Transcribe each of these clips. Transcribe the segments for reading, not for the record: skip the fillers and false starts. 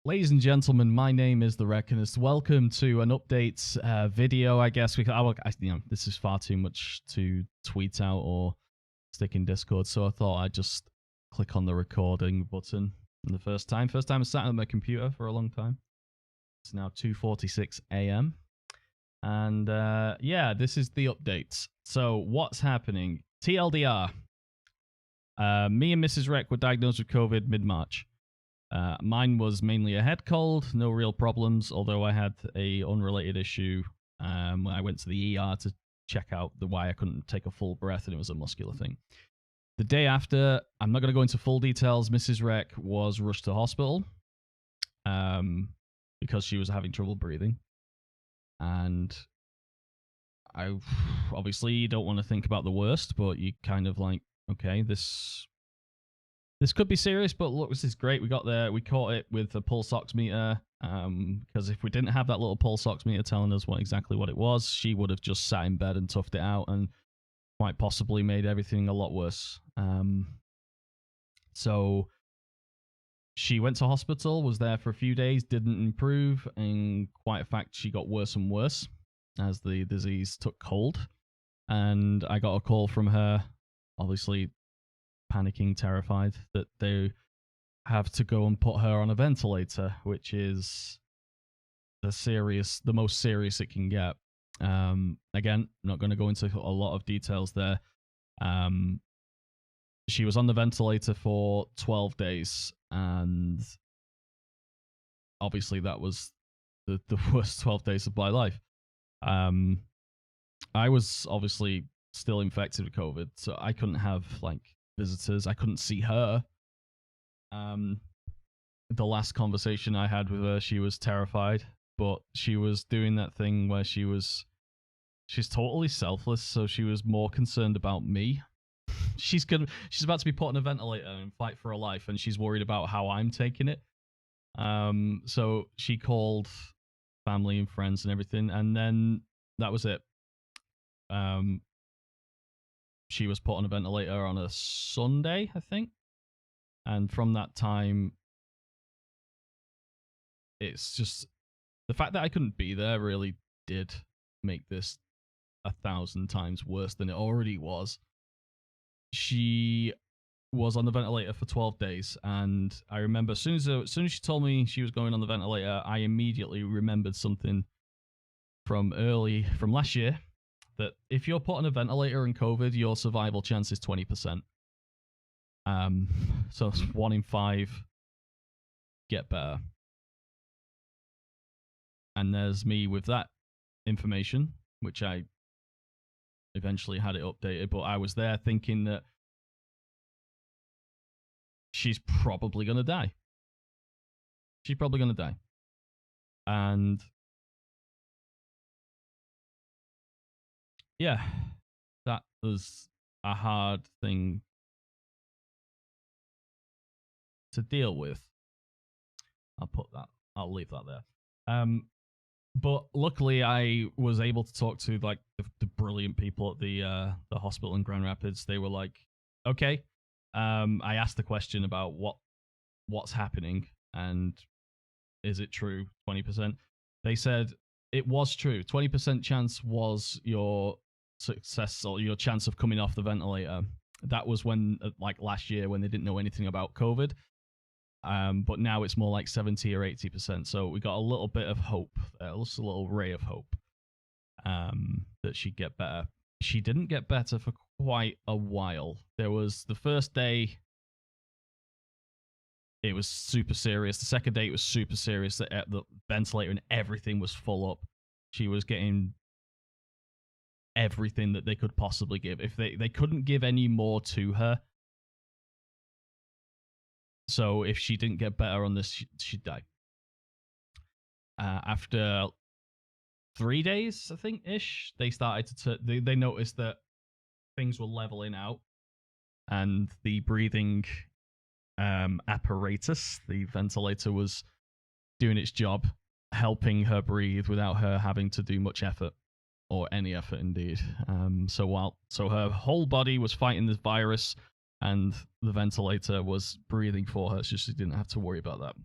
Ladies and gentlemen, my name is the Reckonist. Welcome to an update video. I guess this is far too much to tweet out or stick in Discord, so I thought I'd just click on the recording button for the first time. First time I sat on my computer for a long time. It's now 2:46 a.m. and yeah, this is the update. So what's happening? TLDR. Me and Mrs. Reck were diagnosed with COVID mid-March. Mine was mainly a head cold, no real problems, although I had a unrelated issue. I went to the ER to check out why I couldn't take a full breath, and it was a muscular thing. The day after, I'm not going to go into full details, Mrs. Reck was rushed to hospital because she was having trouble breathing. And I obviously don't want to think about the worst, but you kind of like, okay, this could be serious, but look, this is great. We got there. We caught it with a pulse oximeter, because if we didn't have that little pulse oximeter telling us exactly what it was, she would have just sat in bed and toughed it out and quite possibly made everything a lot worse. So she went to hospital, was there for a few days, didn't improve, and quite a fact, she got worse and worse as the disease took hold. And I got a call from her, obviously panicking, terrified, that they have to go and put her on a ventilator, which is the most serious it can get. Again, not going to go into a lot of details there. She was on the ventilator for 12 days, and obviously that was the worst 12 days of my life. I was obviously still infected with COVID, so I couldn't have visitors. I couldn't see her. The last conversation I had with her, she was terrified, but she was doing that thing where she's totally selfless, so she was more concerned about me. She's about to be put on a ventilator and fight for her life, and she's worried about how I'm taking it. So she called family and friends and everything, and then that was it. She was put on a ventilator on a Sunday, I think. And from that time, it's just the fact that I couldn't be there really did make this 1,000 times worse than it already was. She was on the ventilator for 12 days, and I remember as soon as she told me she was going on the ventilator, I immediately remembered something from last year, that if you're put on a ventilator in COVID, your survival chance is 20%. So it's 1 in 5 get better. And there's me with that information, which I eventually had it updated, but I was there thinking that she's probably going to die. She's probably going to die. And yeah, that was a hard thing to deal with. I'll leave that there. But luckily I was able to talk to the brilliant people at the hospital in Grand Rapids. They were like, okay. I asked the question about what's happening and is it true, 20%? They said it was true. 20% chance was your success or your chance of coming off the ventilator. That was when last year when they didn't know anything about COVID. But now it's more like 70 or 80%. So we got a little bit of hope, just a little ray of hope, that she'd get better. She didn't get better for quite a while. There was the first day, it was super serious. The second day, it was super serious. The ventilator and everything was full up. She was getting everything that they could possibly give. If they couldn't give any more to her. So if she didn't get better on this, she'd die. After 3 days, I think, ish, they started to they noticed that things were leveling out, and the breathing apparatus, the ventilator, was doing its job, helping her breathe without her having to do much effort, or any effort indeed. So her whole body was fighting this virus, and the ventilator was breathing for her, so she didn't have to worry about that.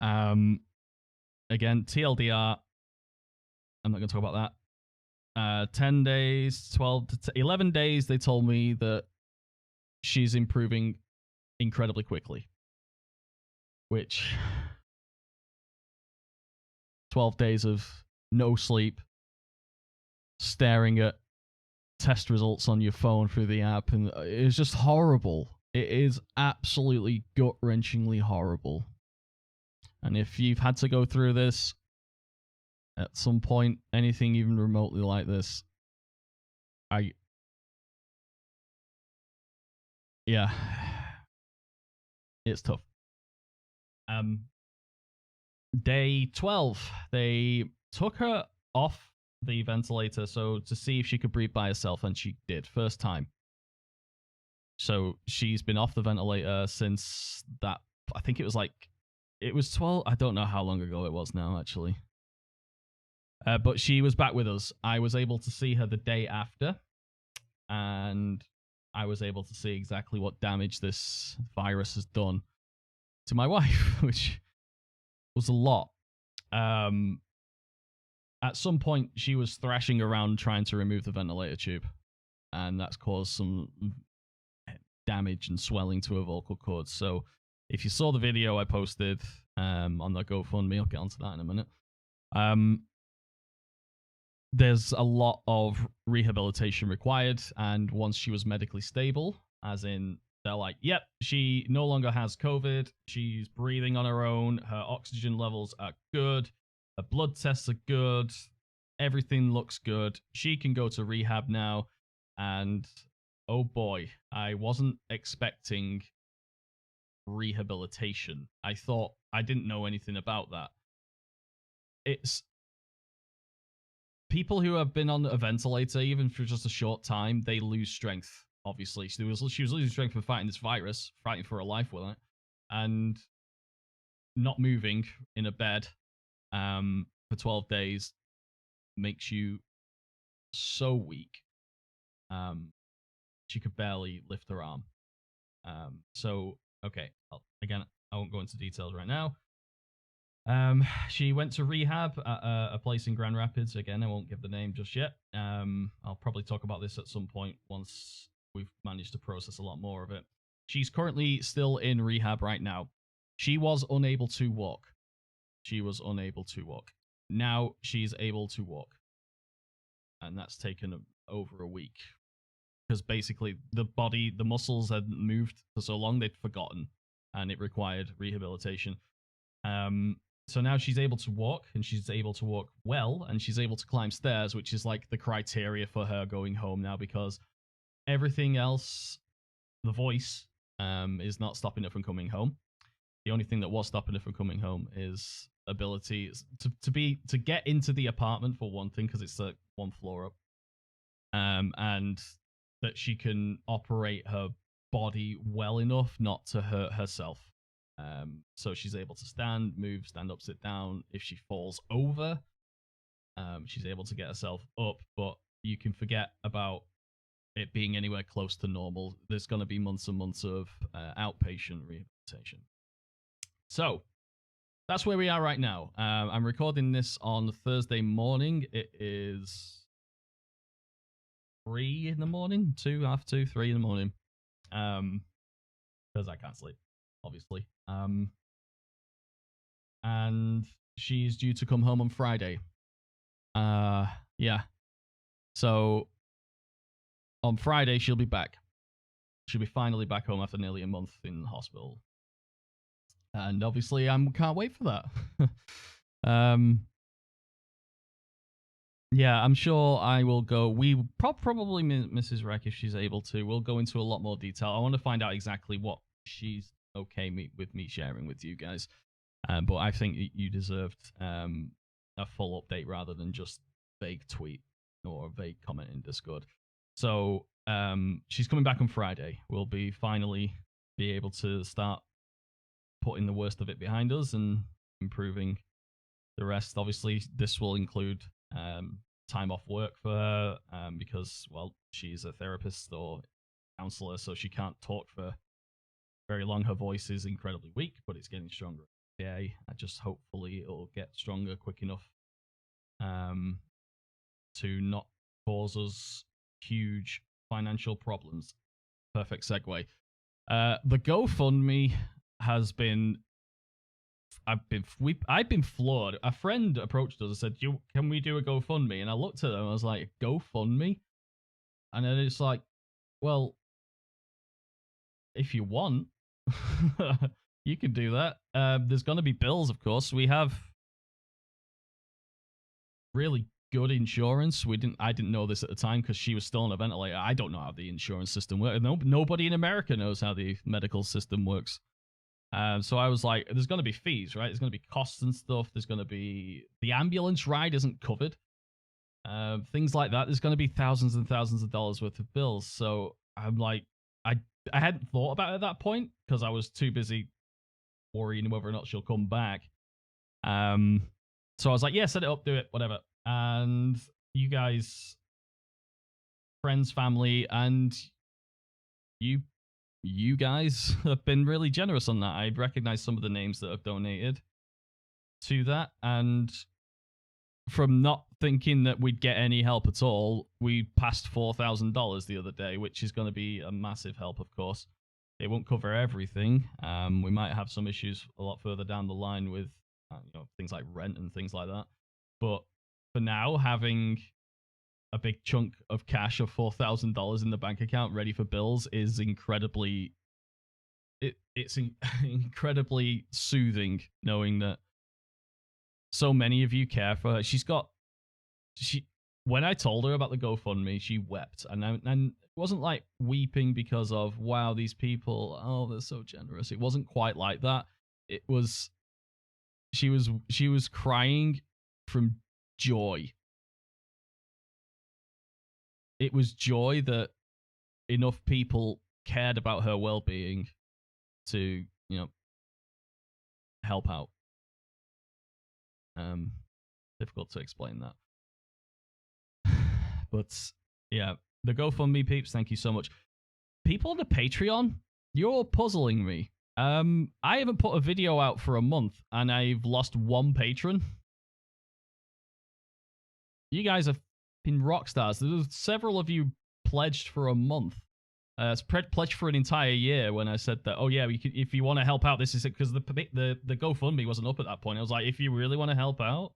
Again, TLDR. I'm not going to talk about that. 10 days, 12 to 11 days, they told me that she's improving incredibly quickly. Which 12 days of no sleep, staring at test results on your phone through the app, and it's just horrible. It is absolutely gut-wrenchingly horrible. And if you've had to go through this at some point, anything even remotely like this, yeah, it's tough. Day 12, they took her off the ventilator so to see if she could breathe by herself, and she did, first time. So she's been off the ventilator since that, I think it was 12, I don't know how long ago it was now, actually. But she was back with us. I was able to see her the day after, and I was able to see exactly what damage this virus has done to my wife, which was a lot. At some point, she was thrashing around trying to remove the ventilator tube, and that's caused some damage and swelling to her vocal cords. So if you saw the video I posted on the GoFundMe, I'll get onto that in a minute. There's a lot of rehabilitation required, and once she was medically stable, as in they're like, yep, she no longer has COVID, she's breathing on her own, her oxygen levels are good, her blood tests are good, everything looks good, she can go to rehab now. And oh boy, I wasn't expecting rehabilitation. I didn't know anything about that. It's people who have been on a ventilator, even for just a short time, they lose strength. Obviously, she was losing strength for fighting this virus, fighting for her life with it, and not moving in a bed for 12 days makes you so weak. She could barely lift her arm. So okay, again, I won't go into details right now. She went to rehab at a place in Grand Rapids. Again, I won't give the name just yet. I'll probably talk about this at some point once we've managed to process a lot more of it. She's currently still in rehab right now. She was unable to walk. Now she's able to walk. And that's taken over a week. Because basically the muscles had moved for so long, they'd forgotten. And it required rehabilitation. So now she's able to walk, and she's able to walk well, and she's able to climb stairs, which is like the criteria for her going home now, because everything else, the voice, is not stopping her from coming home. The only thing that was stopping her from coming home is ability to get into the apartment, for one thing, because it's one floor up, and that she can operate her body well enough not to hurt herself. So she's able to stand, move, stand up, sit down. If she falls over, she's able to get herself up, but you can forget about it being anywhere close to normal. There's going to be months and months of outpatient rehabilitation. So that's where we are right now. I'm recording this on Thursday morning. It is 3 in the morning, 2, half 2, 3 in the morning. Because I can't sleep, obviously. And she's due to come home on Friday. Yeah. So on Friday she'll be back. She'll be finally back home after nearly a month in the hospital. And obviously I can't wait for that. Yeah, I'm sure I will go. We probably Mrs. Reck, if she's able to, we'll go into a lot more detail. I want to find out exactly what she's okay with me sharing with you guys. But I think you deserved a full update rather than just vague tweet or a vague comment in Discord. So she's coming back on Friday. We'll finally be able to start putting the worst of it behind us and improving the rest. Obviously, this will include time off work for her because, well, she's a therapist or counselor, so she can't talk for very long. Her voice is incredibly weak, but it's getting stronger. day. I just hopefully it'll get stronger quick enough to not cause us huge financial problems. Perfect segue. The GoFundMe has been. I've been floored. A friend approached us and said, "Can we do a GoFundMe?" And I looked at them. I was like, "GoFundMe?" And then it's like, well, if you want, you can do that. There's going to be bills, of course. We have really good insurance. I didn't know this at the time because she was still on a ventilator. I don't know how the insurance system works. Nobody in America knows how the medical system works. So I was like, there's going to be fees, right? There's going to be costs and stuff. There's going to be the ambulance ride isn't covered. Things like that. There's going to be thousands and thousands of dollars worth of bills. So I'm like, I hadn't thought about it at that point because I was too busy worrying whether or not she'll come back. So I was like, yeah, set it up, do it, whatever. And you guys, friends, family, and you guys have been really generous on that. I recognize some of the names that have donated to that, and from not thinking that we'd get any help at all, we passed $4,000 the other day, which is going to be a massive help, of course. It won't cover everything. We might have some issues a lot further down the line with things like rent and things like that. But for now, having a big chunk of cash of $4,000 in the bank account ready for bills is incredibly incredibly soothing, knowing that so many of you care for her. When I told her about the GoFundMe, she wept, and it wasn't like weeping because of wow, these people, oh, they're so generous. It wasn't quite like that. It was she was crying from joy. It was joy that enough people cared about her well-being to, help out. Difficult to explain that. But yeah, the GoFundMe peeps, thank you so much. People on the Patreon, you're puzzling me. I haven't put a video out for a month and I've lost one patron. You guys have been rock stars. There's several of you pledged for a month. Pledged for an entire year when I said that, oh yeah, if you want to help out, this is it, because the GoFundMe wasn't up at that point. I was like, if you really want to help out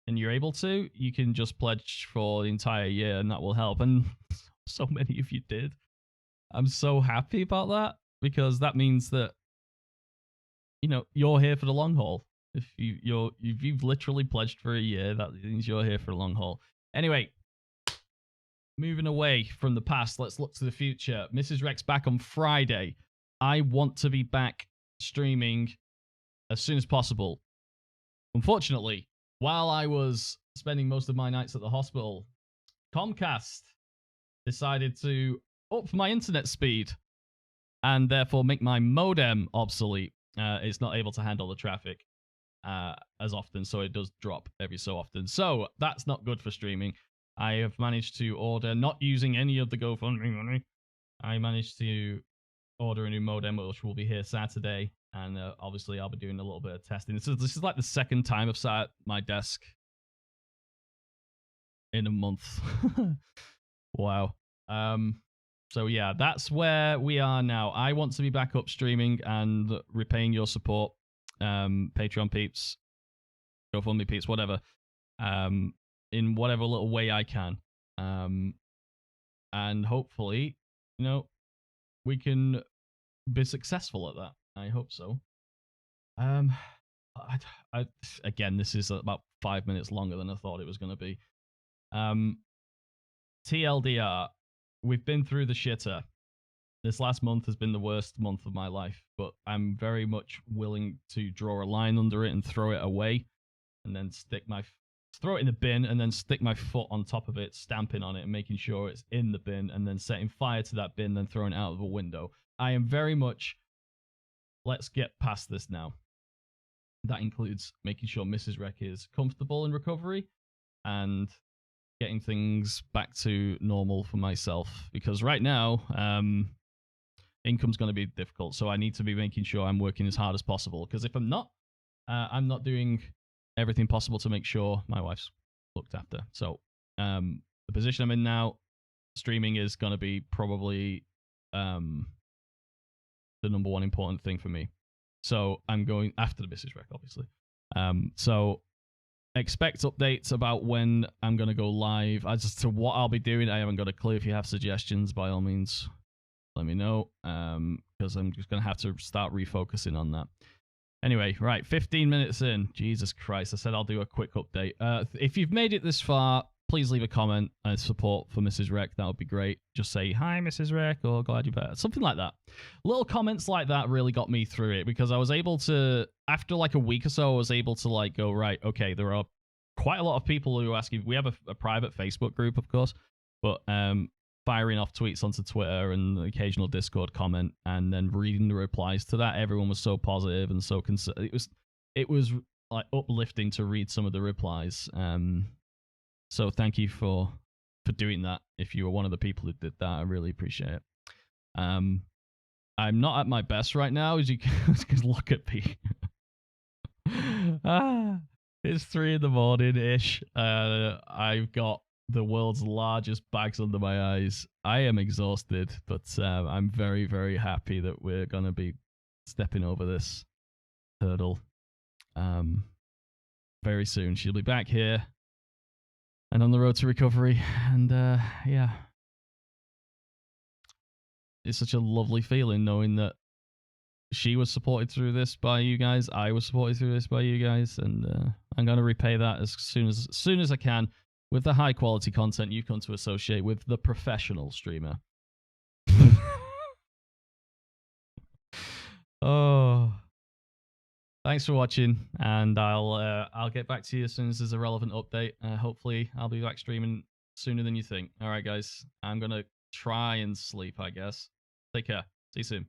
and you're able to, you can just pledge for the entire year and that will help. And so many of you did. I'm so happy about that because that means that, you're here for the long haul. If you've literally pledged for a year, that means you're here for the long haul. Anyway, moving away from the past, let's look to the future. Mrs. Reck's back on Friday. I want to be back streaming as soon as possible. Unfortunately, while I was spending most of my nights at the hospital, Comcast decided to up my internet speed and therefore make my modem obsolete. It's not able to handle the traffic as often, so it does drop every so often. So that's not good for streaming. I have managed to order, not using any of the GoFundMe money, I managed to order a new modem, which will be here Saturday. And obviously, I'll be doing a little bit of testing. This is like the second time I've sat at my desk in a month. Wow. So yeah, that's where we are now. I want to be back up streaming and repaying your support, Patreon peeps, GoFundMe peeps, whatever. In whatever little way I can. And hopefully, we can be successful at that. I hope so. Again, this is about 5 minutes longer than I thought it was going to be. TLDR, we've been through the shitter. This last month has been the worst month of my life, but I'm very much willing to draw a line under it and throw it away and then throw it in the bin and then stick my foot on top of it, stamping on it and making sure it's in the bin and then setting fire to that bin, then throwing it out of a window. I am very much, let's get past this now. That includes making sure Mrs. Reck is comfortable in recovery and getting things back to normal for myself, because right now, income's going to be difficult. So I need to be making sure I'm working as hard as possible, because if I'm not, I'm not doing everything possible to make sure my wife's looked after. So the position I'm in now, streaming is going to be probably the number one important thing for me. So I'm going after the Mrs. Reck, obviously. So expect updates about when I'm going to go live. As to what I'll be doing, I haven't got a clue. If you have suggestions, by all means, let me know. Because I'm just going to have to start refocusing on that. Anyway, right, 15 minutes in. Jesus Christ, I said I'll do a quick update. If you've made it this far, please leave a comment and support for Mrs. Reck. That would be great. Just say, hi, Mrs. Reck, or glad you're better. Something like that. Little comments like that really got me through it because I was able to, after like a week or so, I was able to like go, right, okay, there are quite a lot of people who are asking. We have a private Facebook group, of course, but firing off tweets onto Twitter and the occasional Discord comment, and then reading the replies to that. Everyone was so positive and so it was like uplifting to read some of the replies. So thank you for doing that. If you were one of the people who did that, I really appreciate it. I'm not at my best right now, as you can look at me. It's 3 a.m. ish. I've got the world's largest bags under my eyes. I am exhausted, but I'm very, very happy that we're going to be stepping over this hurdle very soon. She'll be back here and on the road to recovery. And yeah, it's such a lovely feeling knowing that she was supported through this by you guys. I was supported through this by you guys. And I'm going to repay that as soon as I can, with the high quality content you've come to associate with the professional streamer. Oh, thanks for watching, and I'll get back to you as soon as there's a relevant update. Hopefully I'll be back streaming sooner than you think. All right, guys, I'm gonna try and sleep, I guess. Take care. See you soon.